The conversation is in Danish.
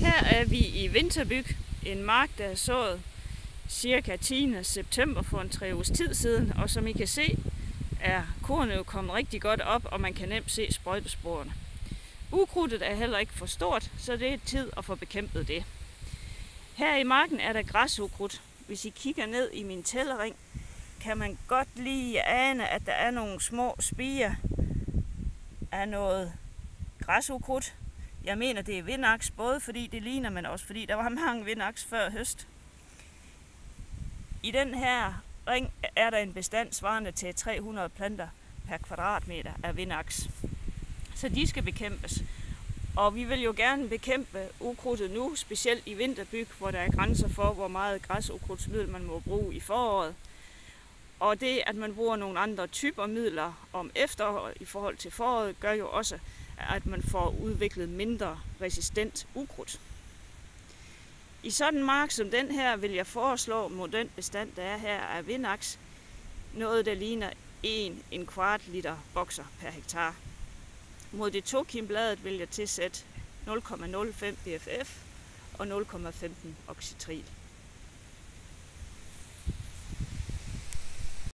Her er vi i Vinterbyg, en mark, der er sået cirka 10. september for en 3 ugers tid siden, og som I kan se, er kornet jo kommet rigtig godt op, og man kan nemt se sprøjtesporene. Ukrudtet er heller ikke for stort, så det er tid at få bekæmpet det. Her i marken er der græsukrudt. Hvis I kigger ned i min tællering, kan man godt lige ane, at der er nogle små spirer af noget græsukrudt. Jeg mener, det er vindaks, både fordi det ligner, men også fordi der var mange vindaks før høst. I den her ring er der en bestand svarende til 300 planter per kvadratmeter af vindaks. Så de skal bekæmpes. Og vi vil jo gerne bekæmpe ukrudtet nu, specielt i Vinterbyg, hvor der er grænser for, hvor meget græsukrudtsmiddel man må bruge i foråret. Og det, at man bruger nogle andre typer midler om efteråret i forhold til foråret, gør jo også, at man får udviklet mindre resistent ukrudt. I sådan en mark som den her vil jeg foreslå mod den bestand, der er her af vindaks, noget der ligner 1,25 liter bokser per hektar. Mod det 2-kimbladet vil jeg tilsætte 0,05 BFF og 0,15 oxytril.